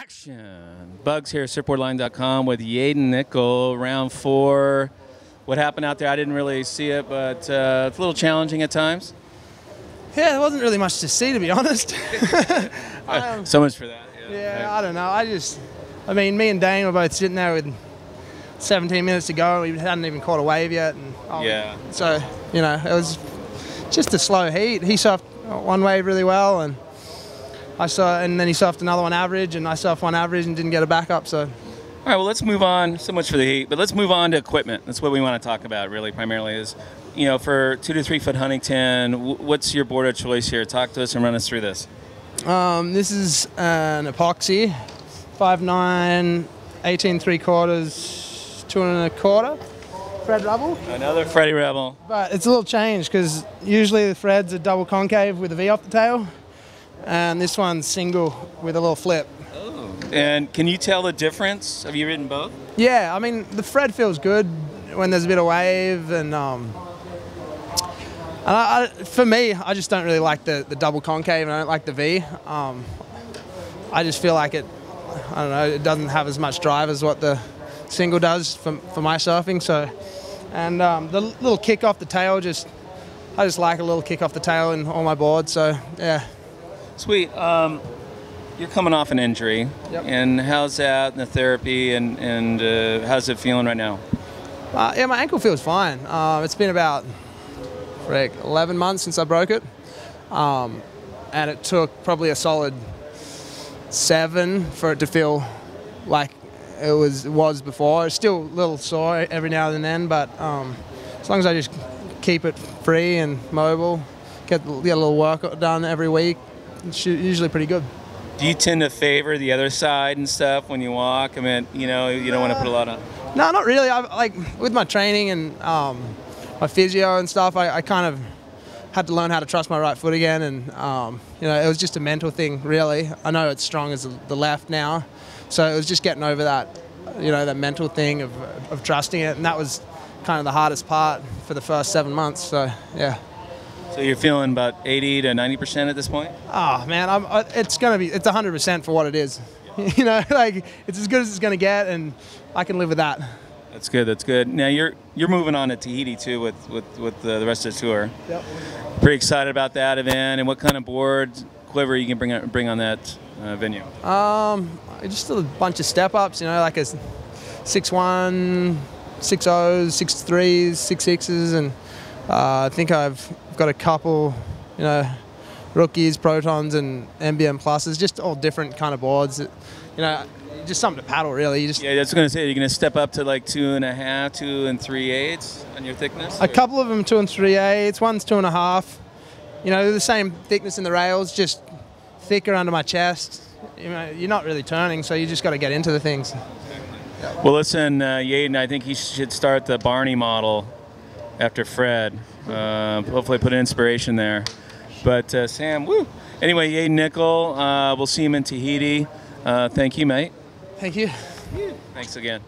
Action! Bugs here, surfboardline.com with Yadin Nicol, round 4. What happened out there? I didn't really see it, but it's a little challenging at times. Yeah, there wasn't really much to see, to be honest. So much for that. Yeah, I don't know. I mean, me and Dane were both sitting there with 17 minutes to go. We hadn't even caught a wave yet. And, So, you know, it was just a slow heat. He surfed one wave really well, and then he surfed another one average, and I surfed one average and didn't get a backup. So. All right, well, let's move on. So much for the heat, but let's move on to equipment. That's what we want to talk about, really, primarily, is, you know, for 2 to 3 foot Huntington, what's your board of choice here? Talk to us and run us through this. This is an epoxy, 5'9", 18 3/4, 2 1/4 Fred Rebel. Another Freddie Rebel. But it's a little changed because usually the Freds are double concave with a V off the tail, and this one's single with a little flip. And can you tell the difference? Have you ridden both? Yeah, I mean, the Fred feels good when there's a bit of wave, and for me, I just don't really like the double concave, and I don't like the V. I just feel like it doesn't have as much drive as what the single does for my surfing. So, and the little kick off the tail, I just like a little kick off the tail in all my boards. So, yeah. Sweet. You're coming off an injury, and how's that and the therapy, and how's it feeling right now? Yeah, my ankle feels fine. It's been about 11 months since I broke it, and it took probably a solid 7 for it to feel like it was before. It's still a little sore every now and then, but as long as I just keep it free and mobile, get a little work done every week, it's usually pretty good. Do you tend to favor the other side and stuff when you walk? I mean, you know, you don't want to put a lot on. No, not really. With my training and my physio and stuff, I kind of had to learn how to trust my right foot again, and you know, it was just a mental thing, really. I know it's strong as the left now, so it was just getting over that, you know, that mental thing of trusting it, and that was kind of the hardest part for the first 7 months. So, yeah. So you're feeling about 80 to 90% at this point? Oh man, it's 100% for what it is. You know, like, it's as good as it's gonna get, and I can live with that. That's good. That's good. Now you're moving on to Tahiti too with the rest of the tour. Yep. Pretty excited about that event, and what kind of board quiver you can bring on that venue? Just a bunch of step ups. You know, like a 6'1", 6'0", 6'3", 6'6", and I think I've got a couple, you know, rookies, protons, and MBM pluses, just all different kind of boards. That, you know, just something to paddle, really. Yeah, that's what I was going to say. You're going to step up to like 2.5, 2 3/8 on your thickness? A couple of them 2 3/8. One's 2.5. You know, they're the same thickness in the rails, just thicker under my chest. You know, you're not really turning, so you just got to get into the things. Well, listen, Yadin, I think he should start the Barney model after Fred. Hopefully put an inspiration there. But Sam, woo! Anyway, Yadin Nicol, we'll see him in Tahiti. Thank you, mate. Thank you. Thanks again.